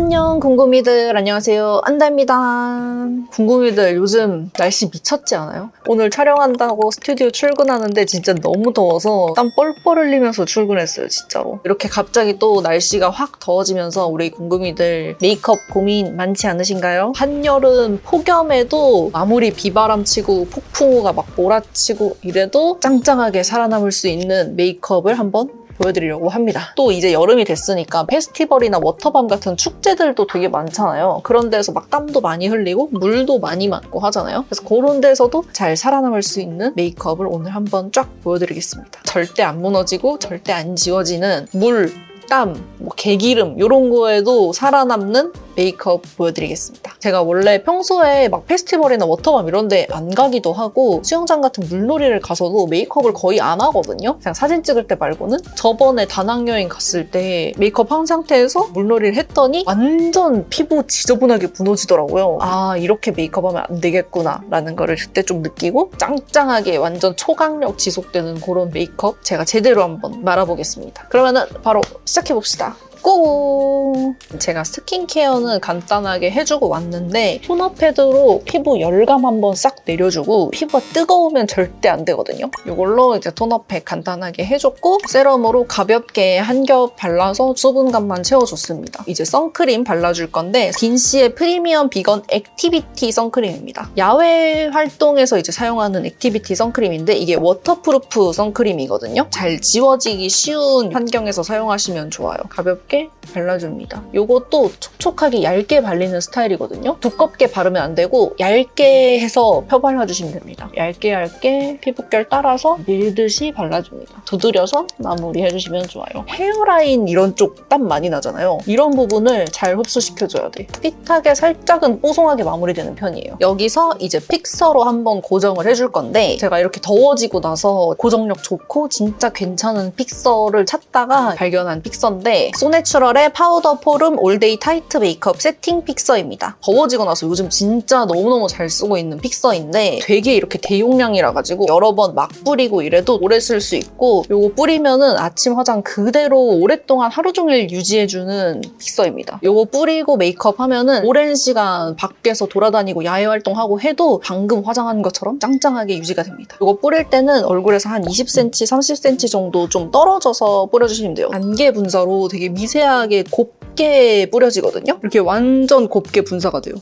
안녕 궁금이들, 안녕하세요, 안다입니다. 궁금이들, 요즘 날씨 미쳤지 않아요? 오늘 촬영한다고 스튜디오 출근하는데 진짜 너무 더워서 땀 뻘뻘 흘리면서 출근했어요, 진짜로. 이렇게 갑자기 또 날씨가 확 더워지면서 우리 궁금이들 메이크업 고민 많지 않으신가요? 한여름 폭염에도 아무리 비바람 치고 폭풍우가 막 몰아치고 이래도 짱짱하게 살아남을 수 있는 메이크업을 한번 보여드리려고 합니다. 또 이제 여름이 됐으니까 페스티벌이나 워터밤 같은 축제들도 되게 많잖아요. 그런 데서 막 땀도 많이 흘리고 물도 많이 맞고 하잖아요. 그래서 그런 데서도 잘 살아남을 수 있는 메이크업을 오늘 한번 쫙 보여드리겠습니다. 절대 안 무너지고 절대 안 지워지는 물, 땀, 개기름 이런 거에도 살아남는 메이크업 보여드리겠습니다. 제가 원래 평소에 막 페스티벌이나 워터밤 이런 데 안 가기도 하고 수영장 같은 물놀이를 가서도 메이크업을 거의 안 하거든요. 그냥 사진 찍을 때 말고는. 저번에 다낭여행 갔을 때 메이크업 한 상태에서 물놀이를 했더니 완전 피부 지저분하게 무너지더라고요. 아, 이렇게 메이크업하면 안 되겠구나 라는 거를 그때 좀 느끼고 짱짱하게 완전 초강력 지속되는 그런 메이크업 제가 제대로 한번 말아보겠습니다. 그러면은 바로 시작해봅시다. 고! 제가 스킨케어는 간단하게 해주고 왔는데 토너 패드로 피부 열감 한번 싹 내려주고 피부가 뜨거우면 절대 안 되거든요. 이걸로 이제 토너 팩 간단하게 해줬고 세럼으로 가볍게 한 겹 발라서 수분감만 채워줬습니다. 이제 선크림 발라줄 건데 빈씨의 프리미엄 비건 액티비티 선크림입니다. 야외 활동에서 이제 사용하는 액티비티 선크림인데 이게 워터프루프 선크림이거든요. 잘 지워지기 쉬운 환경에서 사용하시면 좋아요. 가볍게 발라줍니다. 이것도 촉촉하게 얇게 발리는 스타일이거든요. 두껍게 바르면 안 되고 얇게 해서 펴발라주시면 됩니다. 얇게 피부결 따라서 밀듯이 발라줍니다. 두드려서 마무리해주시면 좋아요. 헤어라인 이런 쪽 땀 많이 나잖아요. 이런 부분을 잘 흡수시켜줘야 돼. 핏하게 살짝은 뽀송하게 마무리되는 편이에요. 여기서 이제 픽서로 한번 고정을 해줄 건데 제가 이렇게 더워지고 나서 고정력 좋고 진짜 괜찮은 픽서를 찾다가 발견한 픽서인데 소내추럴의 파우더 포름 올데이 타이트 메이크업 세팅 픽서입니다. 더워지고 나서 요즘 진짜 너무너무 잘 쓰고 있는 픽서인데 되게 이렇게 대용량이라 가지고 여러 번 막 뿌리고 이래도 오래 쓸 수 있고 요거 뿌리면은 아침 화장 그대로 오랫동안 하루 종일 유지해주는 픽서입니다. 요거 뿌리고 메이크업 하면은 오랜 시간 밖에서 돌아다니고 야외 활동하고 해도 방금 화장한 것처럼 짱짱하게 유지가 됩니다. 요거 뿌릴 때는 얼굴에서 한 20cm, 30cm 정도 좀 떨어져서 뿌려주시면 돼요. 단계 분사로 되게 미세하게 곱게 뿌려지거든요. 이렇게 완전 곱게 분사가 돼요.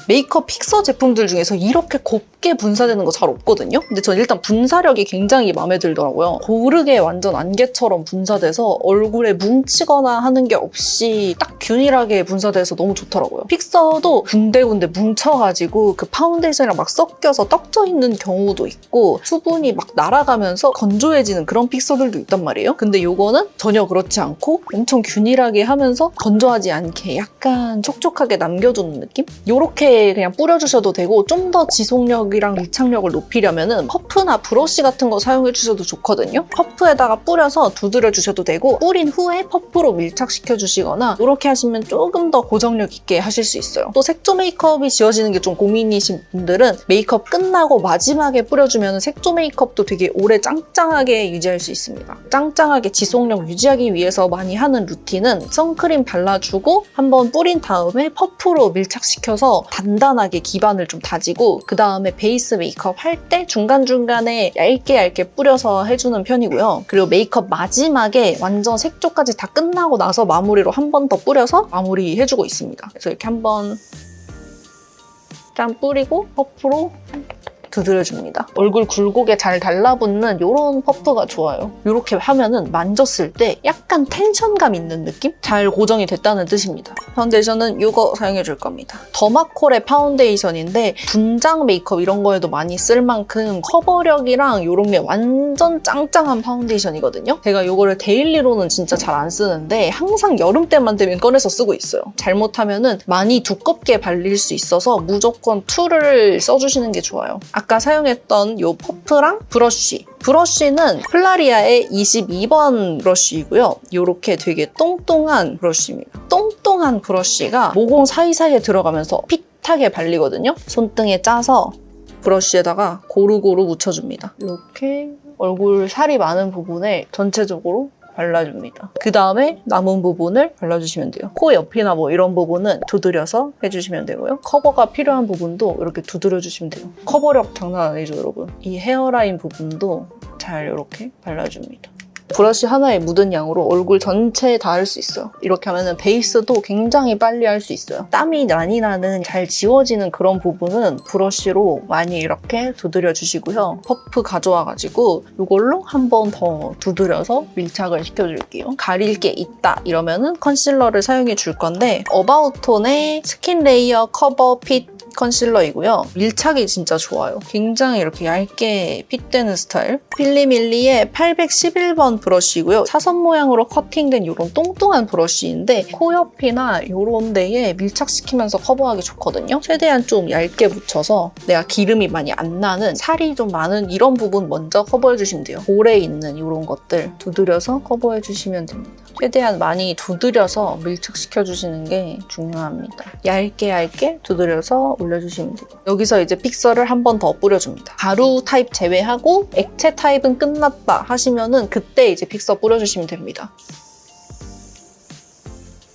메이크업 픽서 제품들 중에서 이렇게 곱게 분사되는 거 잘 없거든요? 근데 전 일단 분사력이 굉장히 마음에 들더라고요. 고르게 완전 안개처럼 분사돼서 얼굴에 뭉치거나 하는 게 없이 딱 균일하게 분사돼서 너무 좋더라고요. 픽서도 군데군데 뭉쳐가지고 그 파운데이션이랑 막 섞여서 떡져 있는 경우도 있고 수분이 막 날아가면서 건조해지는 그런 픽서들도 있단 말이에요. 근데 이거는 전혀 그렇지 않고 엄청 균일하게 하면서 건조하지 않게 약간 촉촉하게 남겨두는 느낌? 요렇게 그냥 뿌려주셔도 되고 좀 더 지속력이랑 밀착력을 높이려면은 퍼프나 브러쉬 같은 거 사용해주셔도 좋거든요. 퍼프에다가 뿌려서 두드려 주셔도 되고 뿌린 후에 퍼프로 밀착시켜 주시거나 이렇게 하시면 조금 더 고정력 있게 하실 수 있어요. 또 색조 메이크업이 지워지는 게 좀 고민이신 분들은 메이크업 끝나고 마지막에 뿌려주면 색조 메이크업도 되게 오래 짱짱하게 유지할 수 있습니다. 짱짱하게 지속력 유지하기 위해서 많이 하는 루틴은 선크림 발라주고 한번 뿌린 다음에 퍼프로 밀착시켜서 단단하게 기반을 좀 다지고 그 다음에 베이스 메이크업 할 때 중간중간에 얇게 뿌려서 해주는 편이고요. 그리고 메이크업 마지막에 완전 색조까지 다 끝나고 나서 마무리로 한 번 더 뿌려서 마무리해주고 있습니다. 그래서 이렇게 한번 짠 뿌리고 퍼프로 두드려줍니다. 얼굴 굴곡에 잘 달라붙는 이런 퍼프가 좋아요. 이렇게 하면은 만졌을 때 약간 텐션감 있는 느낌? 잘 고정이 됐다는 뜻입니다. 파운데이션은 이거 사용해줄 겁니다. 더마콜의 파운데이션인데 분장 메이크업 이런 거에도 많이 쓸 만큼 커버력이랑 이런 게 완전 짱짱한 파운데이션이거든요. 제가 이거를 데일리로는 진짜 잘 안 쓰는데 항상 여름 때만 되면 꺼내서 쓰고 있어요. 잘못하면은 많이 두껍게 발릴 수 있어서 무조건 툴을 써주시는 게 좋아요. 아까 사용했던 이 퍼프랑 브러쉬는 플라리아의 22번 브러쉬이고요. 이렇게 되게 똥똥한 브러쉬입니다. 똥똥한 브러쉬가 모공 사이사이에 들어가면서 핏하게 발리거든요. 손등에 짜서 브러쉬에다가 고루고루 묻혀줍니다. 이렇게 얼굴 살이 많은 부분에 전체적으로 발라줍니다. 그 다음에 남은 부분을 발라주시면 돼요. 코 옆이나 뭐 이런 부분은 두드려서 해주시면 되고요. 커버가 필요한 부분도 이렇게 두드려주시면 돼요. 커버력 장난 아니죠, 여러분? 이 헤어라인 부분도 잘 이렇게 발라줍니다. 브러쉬 하나에 묻은 양으로 얼굴 전체에 다 할 수 있어요. 이렇게 하면 베이스도 굉장히 빨리 할 수 있어요. 땀이 많이 나는 잘 지워지는 그런 부분은 브러쉬로 많이 이렇게 두드려 주시고요. 퍼프 가져와가지고 이걸로 한 번 더 두드려서 밀착을 시켜줄게요. 가릴 게 있다 이러면은 컨실러를 사용해 줄 건데 어바웃톤의 스킨 레이어 커버 핏 컨실러이고요. 밀착이 진짜 좋아요. 굉장히 이렇게 얇게 핏되는 스타일. 필리밀리의 811번 브러쉬고요. 사선 모양으로 커팅된 이런 똥똥한 브러쉬인데 코 옆이나 이런 데에 밀착시키면서 커버하기 좋거든요. 최대한 좀 얇게 묻혀서 내가 기름이 많이 안 나는 살이 좀 많은 이런 부분 먼저 커버해주시면 돼요. 볼에 있는 이런 것들 두드려서 커버해주시면 됩니다. 최대한 많이 두드려서 밀착시켜주시는 게 중요합니다. 얇게 두드려서 올려주시면 돼요. 여기서 이제 픽서를 한 번 더 뿌려줍니다. 가루 타입 제외하고 액체 타입은 끝났다 하시면은 그때 이제 픽서 뿌려주시면 됩니다.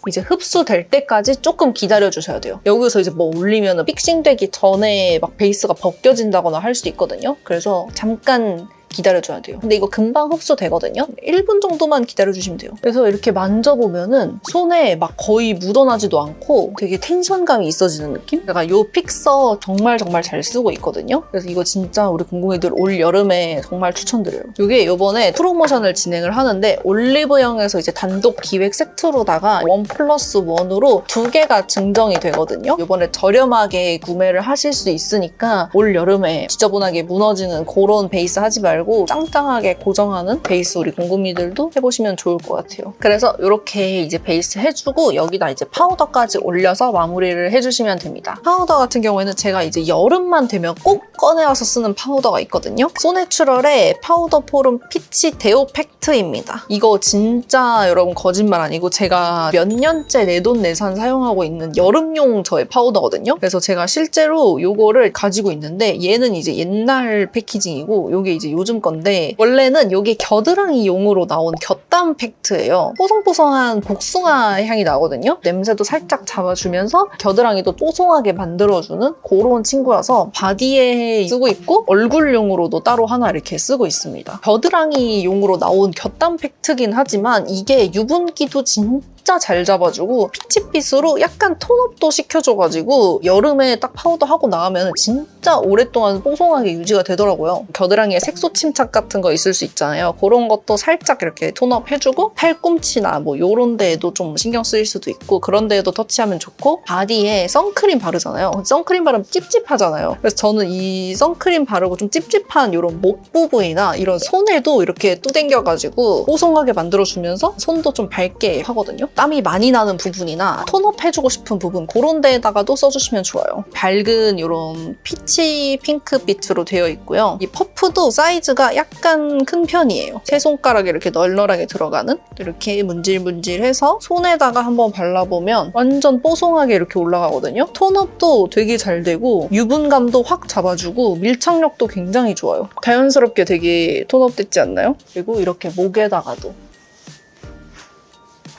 이제 흡수될 때까지 조금 기다려주셔야 돼요. 여기서 이제 뭐 올리면 픽싱되기 전에 막 베이스가 벗겨진다거나 할 수도 있거든요. 그래서 잠깐 기다려줘야 돼요. 근데 이거 금방 흡수되거든요. 1분 정도만 기다려주시면 돼요. 그래서 이렇게 만져보면은 손에 막 거의 묻어나지도 않고 되게 텐션감이 있어지는 느낌? 제가 이 픽서 정말 잘 쓰고 있거든요. 그래서 이거 진짜 우리 공공이들 올 여름에 정말 추천드려요. 이게 이번에 프로모션을 진행을 하는데 올리브영에서 이제 단독 기획 세트로다가 1+1으로 2개가 증정이 되거든요. 이번에 저렴하게 구매를 하실 수 있으니까 올 여름에 지저분하게 무너지는 그런 베이스 하지 말고 짱짱하게 고정하는 베이스 우리 공구미들도 해보시면 좋을 것 같아요. 그래서 이렇게 이제 베이스 해주고 여기다 이제 파우더까지 올려서 마무리를 해주시면 됩니다. 파우더 같은 경우에는 제가 이제 여름만 되면 꼭 꺼내와서 쓰는 파우더가 있거든요. 소내추럴의 파우더 포름 피치 데오 팩트입니다. 이거 진짜 여러분 거짓말 아니고 제가 몇 년째 내돈내산 사용하고 있는 여름용 저의 파우더거든요. 그래서 제가 실제로 이거를 가지고 있는데 얘는 이제 옛날 패키징이고 이게 이제 요즘 건데 원래는 이게 겨드랑이용으로 나온 곁담 팩트예요. 뽀송뽀송한 복숭아 향이 나거든요. 냄새도 살짝 잡아주면서 겨드랑이도 뽀송하게 만들어주는 그런 친구라서 바디에 쓰고 있고 얼굴용으로도 따로 하나 이렇게 쓰고 있습니다. 겨드랑이용으로 나온 곁담 팩트긴 하지만 이게 유분기도 진짜 잘 잡아주고 피치빛으로 약간 톤업도 시켜줘가지고 여름에 딱 파우더 하고 나가면 진짜 오랫동안 뽀송하게 유지가 되더라고요. 겨드랑이에 색소 침착 같은 거 있을 수 있잖아요. 그런 것도 살짝 이렇게 톤업 해주고 팔꿈치나 뭐 요런 데에도 좀 신경 쓰일 수도 있고 그런 데에도 터치하면 좋고 바디에 선크림 바르잖아요. 선크림 바르면 찝찝하잖아요. 그래서 저는 이 선크림 바르고 좀 찝찝한 이런 목 부분이나 이런 손에도 이렇게 뚜댕겨가지고 뽀송하게 만들어주면서 손도 좀 밝게 하거든요. 땀이 많이 나는 부분이나 톤업 해주고 싶은 부분 그런 데에다가도 써주시면 좋아요. 밝은 이런 피치 핑크빛으로 되어 있고요. 이 퍼프도 사이즈가 약간 큰 편이에요. 세 손가락에 이렇게 널널하게 들어가는 이렇게 문질문질해서 손에다가 한번 발라보면 완전 뽀송하게 이렇게 올라가거든요. 톤업도 되게 잘 되고 유분감도 확 잡아주고 밀착력도 굉장히 좋아요. 자연스럽게 되게 톤업됐지 않나요? 그리고 이렇게 목에다가도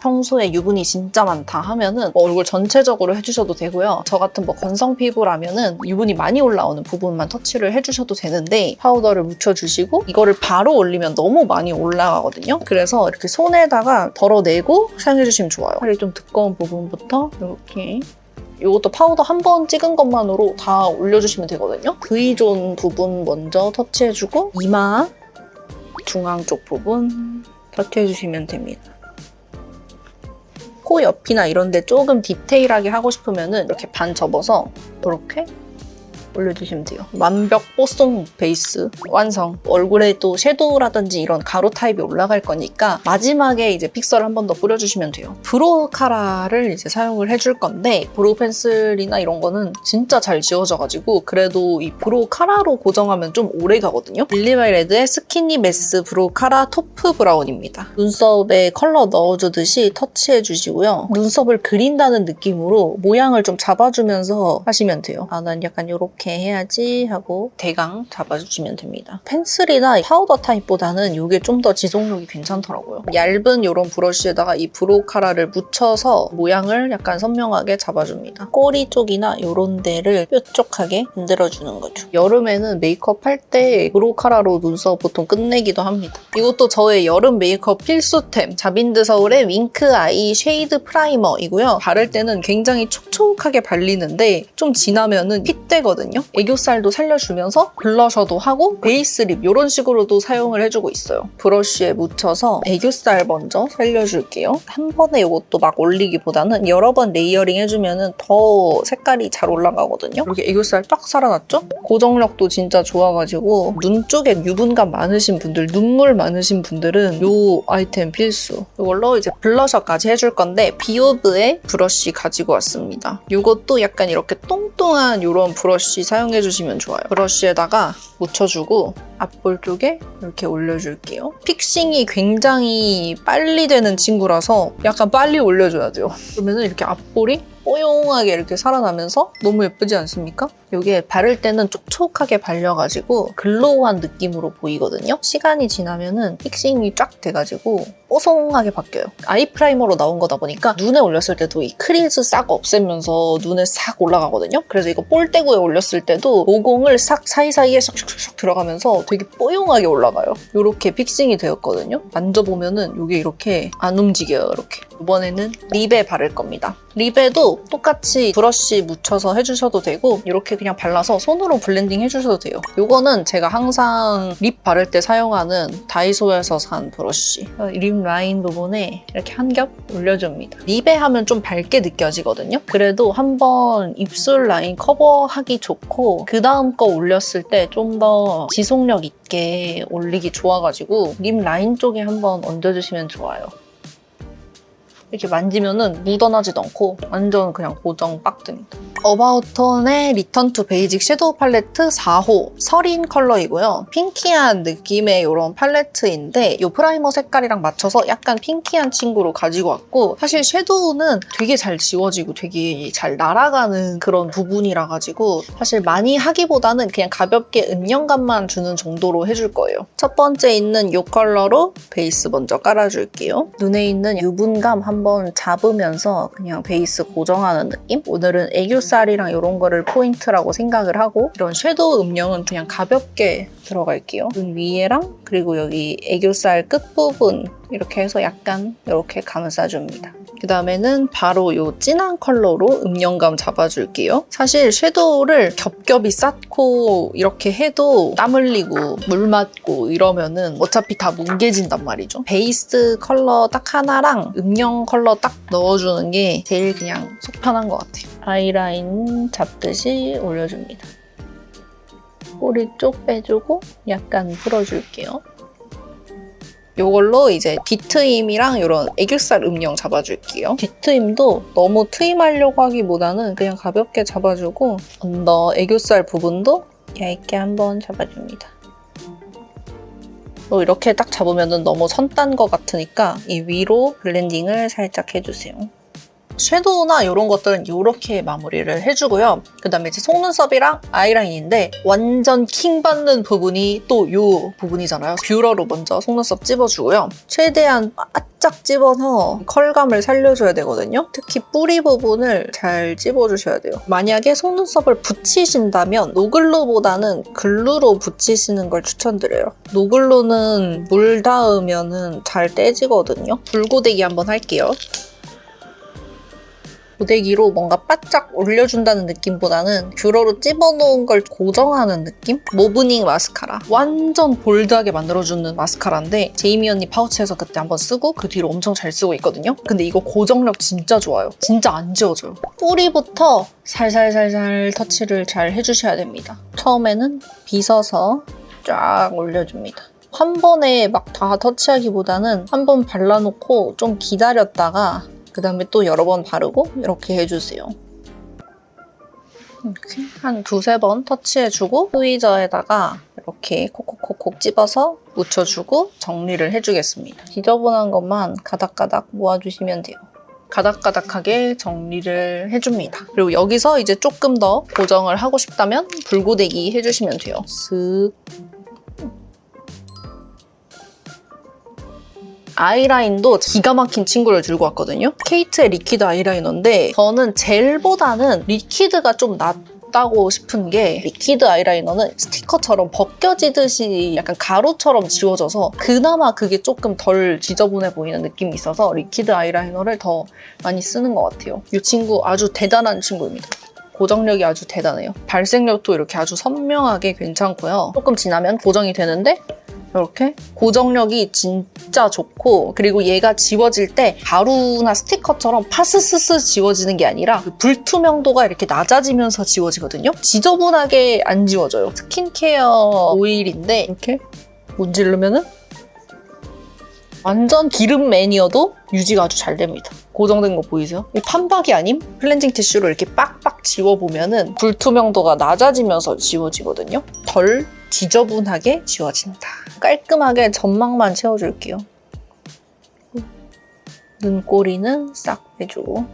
평소에 유분이 진짜 많다 하면은 얼굴 전체적으로 해주셔도 되고요. 저 같은 뭐 건성 피부라면은 유분이 많이 올라오는 부분만 터치를 해주셔도 되는데 파우더를 묻혀주시고 이거를 바로 올리면 너무 많이 올라가거든요. 그래서 이렇게 손에다가 덜어내고 사용해주시면 좋아요. 팔이 좀 두꺼운 부분부터 이렇게 이것도 파우더 한 번 찍은 것만으로 다 올려주시면 되거든요. V존 부분 먼저 터치해주고 이마 중앙 쪽 부분 터치해주시면 됩니다. 코 옆이나 이런 데 조금 디테일하게 하고 싶으면 이렇게 반 접어서 이렇게 올려주시면 돼요. 완벽 뽀송 베이스 완성. 얼굴에 또 섀도우라든지 이런 가루 타입이 올라갈 거니까 마지막에 이제 픽서를 한 번 더 뿌려주시면 돼요. 브로우 카라를 이제 사용을 해줄 건데 브로우 펜슬이나 이런 거는 진짜 잘 지워져가지고 그래도 이 브로우 카라로 고정하면 좀 오래 가거든요. 릴리바이 레드의 스키니 메스 브로우 카라 토프 브라운입니다. 눈썹에 컬러 넣어주듯이 터치해주시고요. 눈썹을 그린다는 느낌으로 모양을 좀 잡아주면서 하시면 돼요. 난 약간 이렇게 이렇게 해야지 하고 대강 잡아주시면 됩니다. 펜슬이나 파우더 타입보다는 이게 좀 더 지속력이 괜찮더라고요. 얇은 이런 브러쉬에다가 이 브로카라를 묻혀서 모양을 약간 선명하게 잡아줍니다. 꼬리 쪽이나 이런 데를 뾰족하게 만들어주는 거죠. 여름에는 메이크업 할 때 브로카라로 눈썹 보통 끝내기도 합니다. 이것도 저의 여름 메이크업 필수템, 자빈드 서울의 윙크 아이 쉐이드 프라이머이고요. 바를 때는 굉장히 촉촉하게 발리는데 좀 지나면은 핏되거든요. 애교살도 살려주면서 블러셔도 하고 베이스 립 이런 식으로도 사용을 해주고 있어요. 브러쉬에 묻혀서 애교살 먼저 살려줄게요. 한 번에 이것도 막 올리기보다는 여러 번 레이어링 해주면 더 색깔이 잘 올라가거든요. 이렇게 애교살 딱 살아났죠? 고정력도 진짜 좋아가지고 눈 쪽에 유분감 많으신 분들, 눈물 많으신 분들은 이 아이템 필수. 이걸로 이제 블러셔까지 해줄 건데 비오브의 브러쉬 가지고 왔습니다. 이것도 약간 이렇게 똥똥한 이런 브러쉬 사용해주시면 좋아요. 브러쉬에다가 묻혀주고 앞볼 쪽에 이렇게 올려줄게요. 픽싱이 굉장히 빨리 되는 친구라서 약간 빨리 올려줘야 돼요. 그러면 이렇게 앞볼이 뽀용하게 이렇게 살아나면서 너무 예쁘지 않습니까? 이게 바를 때는 촉촉하게 발려가지고 글로우한 느낌으로 보이거든요. 시간이 지나면은 픽싱이 쫙 돼가지고 뽀송하게 바뀌어요. 아이 프라이머로 나온 거다 보니까 눈에 올렸을 때도 이 크리즈 싹 없애면서 눈에 싹 올라가거든요. 그래서 이거 볼때구에 올렸을 때도 모공을 싹 사이사이에 샥샥샥 들어가면서 되게 뽀용하게 올라가요. 이렇게 픽싱이 되었거든요. 만져보면은 이게 이렇게 안 움직여요. 이렇게. 이번에는 립에 바를 겁니다. 립에도 똑같이 브러쉬 묻혀서 해주셔도 되고 이렇게 그냥 발라서 손으로 블렌딩 해주셔도 돼요. 이거는 제가 항상 립 바를 때 사용하는 다이소에서 산 브러쉬. 립 라인 부분에 이렇게 한 겹 올려줍니다. 립에 하면 좀 밝게 느껴지거든요. 그래도 한번 입술 라인 커버하기 좋고 그 다음 거 올렸을 때 좀 더 지속력 있게 올리기 좋아가지고 립 라인 쪽에 한번 얹어주시면 좋아요. 이렇게 만지면은 묻어나지도 않고 완전 그냥 고정 빡 됩니다. 어바웃톤의 리턴 투 베이직 섀도우 팔레트 4호 서린 컬러이고요. 핑키한 느낌의 이런 팔레트인데 이 프라이머 색깔이랑 맞춰서 약간 핑키한 친구로 가지고 왔고 사실 섀도우는 되게 잘 지워지고 되게 잘 날아가는 그런 부분이라 가지고 사실 많이 하기보다는 그냥 가볍게 음영감만 주는 정도로 해줄 거예요. 첫 번째 있는 이 컬러로 베이스 먼저 깔아줄게요. 눈에 있는 유분감 한번 잡으면서 그냥 베이스 고정하는 느낌? 오늘은 애교살이랑 이런 거를 포인트라고 생각을 하고 이런 섀도우 음영은 그냥 가볍게 들어갈게요. 눈 위에랑 그리고 여기 애교살 끝부분 이렇게 해서 약간 이렇게 감싸줍니다. 그 다음에는 바로 이 진한 컬러로 음영감 잡아줄게요. 사실 섀도우를 겹겹이 쌓고 이렇게 해도 땀 흘리고 물 맞고 이러면은 어차피 다 뭉개진단 말이죠. 베이스 컬러 딱 하나랑 음영 컬러 딱 넣어주는 게 제일 그냥 속 편한 것 같아요. 아이라인 잡듯이 올려줍니다. 꼬리 쪽 빼주고 약간 풀어줄게요. 이걸로 이제 뒤트임이랑 이런 애교살 음영 잡아줄게요. 뒤트임도 너무 트임하려고 하기보다는 그냥 가볍게 잡아주고 언더 애교살 부분도 얇게 한번 잡아줍니다. 또 이렇게 딱 잡으면 너무 선 딴 것 같으니까 이 위로 블렌딩을 살짝 해주세요. 섀도우나 이런 것들은 이렇게 마무리를 해주고요. 그 다음에 이제 속눈썹이랑 아이라인인데 완전 킹받는 부분이 또 이 부분이잖아요. 뷰러로 먼저 속눈썹 찝어주고요. 최대한 바짝 찝어서 컬감을 살려줘야 되거든요. 특히 뿌리 부분을 잘 찝어주셔야 돼요. 만약에 속눈썹을 붙이신다면 노글루보다는 글루로 붙이시는 걸 추천드려요. 노글루는 물 닿으면 잘 떼지거든요. 불고데기 한번 할게요. 고데기로 뭔가 바짝 올려준다는 느낌보다는 뷰러로 찝어놓은 걸 고정하는 느낌? 모브닝 마스카라. 완전 볼드하게 만들어주는 마스카라인데 제이미 언니 파우치에서 그때 한번 쓰고 그 뒤로 엄청 잘 쓰고 있거든요. 근데 이거 고정력 진짜 좋아요. 진짜 안 지워져요. 뿌리부터 살살살살 터치를 잘 해주셔야 됩니다. 처음에는 빗어서 쫙 올려줍니다. 한 번에 막 다 터치하기보다는 한 번 발라놓고 좀 기다렸다가 그 다음에 또 여러 번 바르고 이렇게 해주세요. 이렇게 한 두세 번 터치해주고 트위저에다가 이렇게 콕콕콕콕 찝어서 묻혀주고 정리를 해주겠습니다. 지저분한 것만 가닥가닥 모아주시면 돼요. 가닥가닥하게 정리를 해줍니다. 그리고 여기서 이제 조금 더 고정을 하고 싶다면 불고데기 해주시면 돼요. 쓱. 아이라인도 기가 막힌 친구를 들고 왔거든요. 케이트의 리퀴드 아이라이너인데 저는 젤보다는 리퀴드가 좀 낫다고 싶은 게 리퀴드 아이라이너는 스티커처럼 벗겨지듯이 약간 가루처럼 지워져서 그나마 그게 조금 덜 지저분해 보이는 느낌이 있어서 리퀴드 아이라이너를 더 많이 쓰는 것 같아요. 이 친구 아주 대단한 친구입니다. 고정력이 아주 대단해요. 발색력도 이렇게 아주 선명하게 괜찮고요. 조금 지나면 고정이 되는데 이렇게 고정력이 진짜 좋고 그리고 얘가 지워질 때 가루나 스티커처럼 파스스스 지워지는 게 아니라 불투명도가 이렇게 낮아지면서 지워지거든요. 지저분하게 안 지워져요. 스킨케어 오일인데 이렇게 문지르면은 완전 기름 매니어도 유지가 아주 잘 됩니다. 고정된 거 보이세요? 이 판박이 아님? 클렌징 티슈로 이렇게 빡빡 지워보면은 불투명도가 낮아지면서 지워지거든요. 덜 지저분하게 지워진다. 깔끔하게 점막만 채워줄게요. 눈꼬리는 싹 빼주고.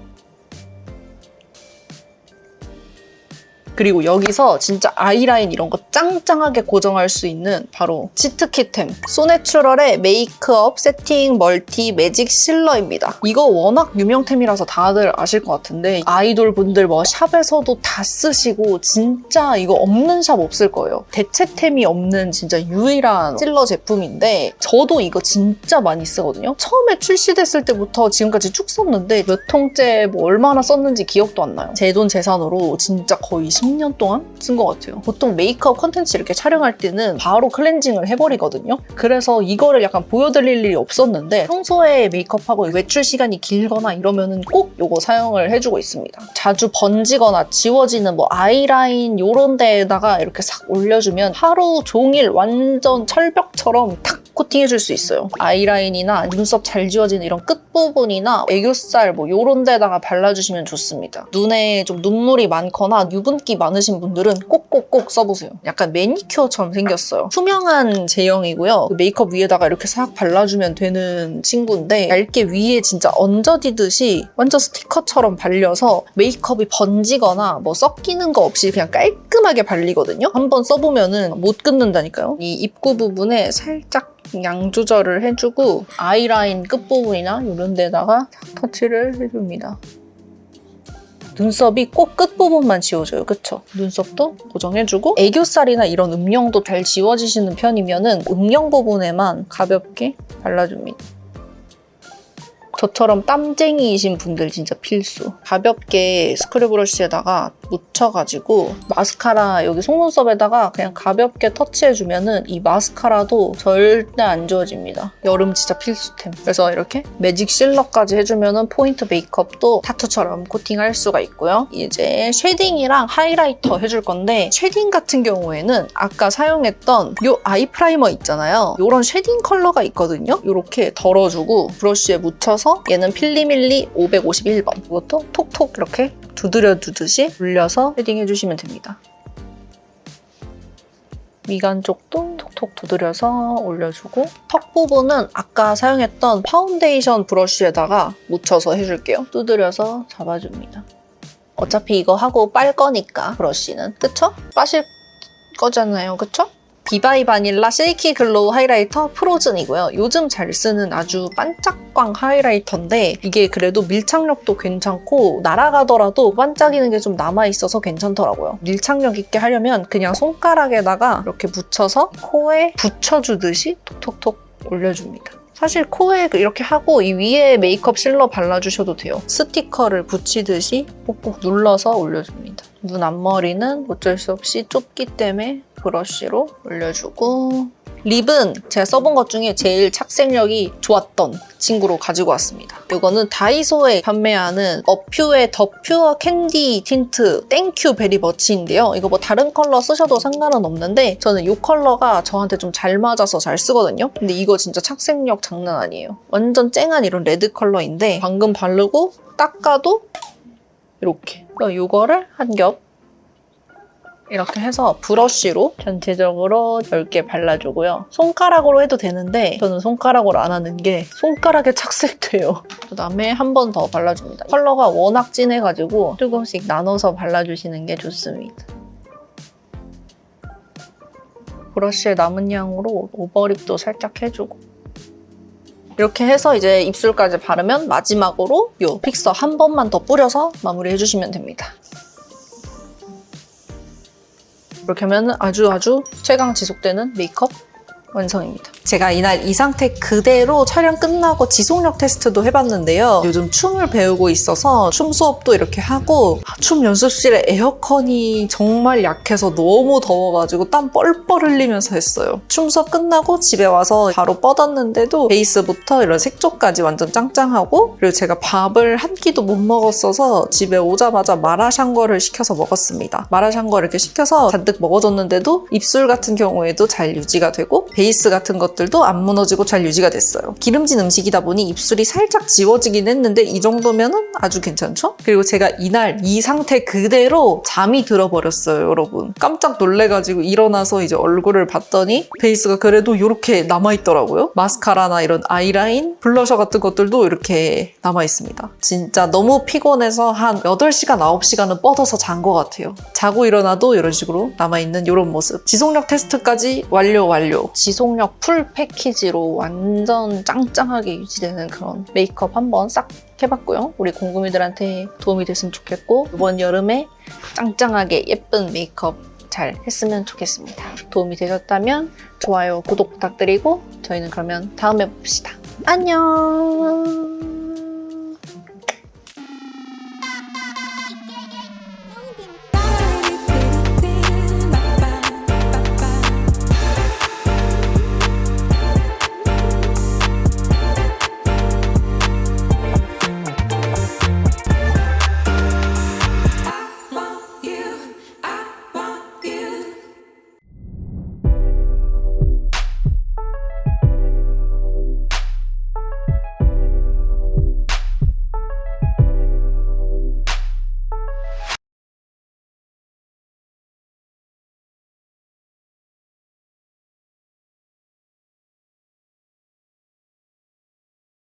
그리고 여기서 진짜 아이라인 이런 거 짱짱하게 고정할 수 있는 바로 치트키템 소내추럴의 메이크업 세팅 멀티 매직 실러입니다. 이거 워낙 유명템이라서 다들 아실 것 같은데 아이돌 분들 뭐 샵에서도 다 쓰시고 진짜 이거 없는 샵 없을 거예요. 대체템이 없는 진짜 유일한 실러 제품인데 저도 이거 진짜 많이 쓰거든요. 처음에 출시됐을 때부터 지금까지 쭉 썼는데 몇 통째 뭐 얼마나 썼는지 기억도 안 나요. 제 돈 재산으로 진짜 거의 10년 동안 쓴 것 같아요. 보통 메이크업 컨텐츠 이렇게 촬영할 때는 바로 클렌징을 해버리거든요. 그래서 이거를 약간 보여드릴 일이 없었는데 평소에 메이크업하고 외출 시간이 길거나 이러면은 꼭 이거 사용을 해주고 있습니다. 자주 번지거나 지워지는 뭐 아이라인 이런 데에다가 이렇게 싹 올려주면 하루 종일 완전 철벽처럼 탁 코팅해줄 수 있어요. 아이라인이나 눈썹 잘 지워지는 이런 끝부분이나 애교살 뭐 이런 데다가 발라주시면 좋습니다. 눈에 좀 눈물이 많거나 유분기 많으신 분들은 꼭꼭꼭 써보세요. 약간 매니큐어처럼 생겼어요. 투명한 제형이고요. 메이크업 위에다가 이렇게 싹 발라주면 되는 친구인데 얇게 위에 진짜 얹어지듯이 완전 스티커처럼 발려서 메이크업이 번지거나 뭐 섞이는 거 없이 그냥 깔끔하게 발리거든요. 한번 써보면은 못 끊는다니까요. 이 입구 부분에 살짝 양 조절을 해주고 아이라인 끝부분이나 이런 데다가 터치를 해줍니다. 눈썹이 꼭 끝부분만 지워져요. 그쵸? 눈썹도 고정해주고 애교살이나 이런 음영도 잘 지워지시는 편이면은 음영 부분에만 가볍게 발라줍니다. 저처럼 땀쟁이이신 분들 진짜 필수. 가볍게 스크류 브러쉬에다가 묻혀가지고 마스카라 여기 속눈썹에다가 그냥 가볍게 터치해주면은 이 마스카라도 절대 안 지워집니다. 여름 진짜 필수템. 그래서 이렇게 매직 실러까지 해주면은 포인트 메이크업도 타투처럼 코팅할 수가 있고요. 이제 쉐딩이랑 하이라이터 해줄 건데 쉐딩 같은 경우에는 아까 사용했던 이 아이 프라이머 있잖아요. 이런 쉐딩 컬러가 있거든요. 이렇게 덜어주고 브러쉬에 묻혀서 얘는 필리밀리 551번 이것도 톡톡 이렇게 두드려 두듯이 올려서 쉐딩해주시면 됩니다. 미간 쪽도 톡톡 두드려서 올려주고 턱 부분은 아까 사용했던 파운데이션 브러쉬에다가 묻혀서 해줄게요. 두드려서 잡아줍니다. 어차피 이거 하고 빨 거니까 브러쉬는 그쵸? 빠실 거잖아요. 그쵸? 비바이 바닐라 실키 글로우 하이라이터 프로즌이고요. 요즘 잘 쓰는 아주 반짝광 하이라이터인데 이게 그래도 밀착력도 괜찮고 날아가더라도 반짝이는 게 좀 남아있어서 괜찮더라고요. 밀착력 있게 하려면 그냥 손가락에다가 이렇게 묻혀서 코에 붙여주듯이 톡톡톡 올려줍니다. 사실 코에 이렇게 하고 이 위에 메이크업 실러 발라주셔도 돼요. 스티커를 붙이듯이 꼭꼭 눌러서 올려줍니다. 눈 앞머리는 어쩔 수 없이 좁기 때문에 브러쉬로 올려주고 립은 제가 써본 것 중에 제일 착색력이 좋았던 친구로 가지고 왔습니다. 이거는 다이소에 판매하는 어퓨의 더 퓨어 캔디 틴트 땡큐 베리 머치인데요. 이거 뭐 다른 컬러 쓰셔도 상관은 없는데 저는 이 컬러가 저한테 좀 잘 맞아서 잘 쓰거든요. 근데 이거 진짜 착색력 장난 아니에요. 완전 쨍한 이런 레드 컬러인데 방금 바르고 닦아도 이렇게. 이거를 한 겹 이렇게 해서 브러쉬로 전체적으로 10개 발라주고요. 손가락으로 해도 되는데 저는 손가락으로 안 하는 게 손가락에 착색돼요. 그다음에 한 번 더 발라줍니다. 컬러가 워낙 진해가지고 조금씩 나눠서 발라주시는 게 좋습니다. 브러쉬에 남은 양으로 오버립도 살짝 해주고 이렇게 해서 이제 입술까지 바르면 마지막으로 이 픽서 한 번만 더 뿌려서 마무리해주시면 됩니다. 이렇게 하면 아주 최강 지속되는 메이크업 완성입니다. 제가 이날 이 상태 그대로 촬영 끝나고 지속력 테스트도 해봤는데요. 요즘 춤을 배우고 있어서 춤 수업도 이렇게 하고 춤 연습실에 에어컨이 정말 약해서 너무 더워가지고 땀 뻘뻘 흘리면서 했어요. 춤 수업 끝나고 집에 와서 바로 뻗었는데도 베이스부터 이런 색조까지 완전 짱짱하고 그리고 제가 밥을 한 끼도 못 먹었어서 집에 오자마자 마라샹궈를 시켜서 먹었습니다. 마라샹궈 이렇게 시켜서 잔뜩 먹어줬는데도 입술 같은 경우에도 잘 유지가 되고 베이스 같은 것들도 안 무너지고 잘 유지가 됐어요. 기름진 음식이다 보니 입술이 살짝 지워지긴 했는데 이 정도면은 아주 괜찮죠? 그리고 제가 이날 이 상태 그대로 잠이 들어버렸어요, 여러분. 깜짝 놀래가지고 일어나서 이제 얼굴을 봤더니 베이스가 그래도 이렇게 남아있더라고요. 마스카라나 이런 아이라인, 블러셔 같은 것들도 이렇게 남아있습니다. 진짜 너무 피곤해서 한 8시간, 9시간은 뻗어서 잔 것 같아요. 자고 일어나도 이런 식으로 남아있는 이런 모습. 지속력 테스트까지 완료. 지속력 풀 패키지로 완전 짱짱하게 유지되는 그런 메이크업 한번 싹 해봤고요. 우리 공구미들한테 도움이 됐으면 좋겠고 이번 여름에 짱짱하게 예쁜 메이크업 잘 했으면 좋겠습니다. 도움이 되셨다면 좋아요, 구독 부탁드리고 저희는 그러면 다음에 봅시다. 안녕.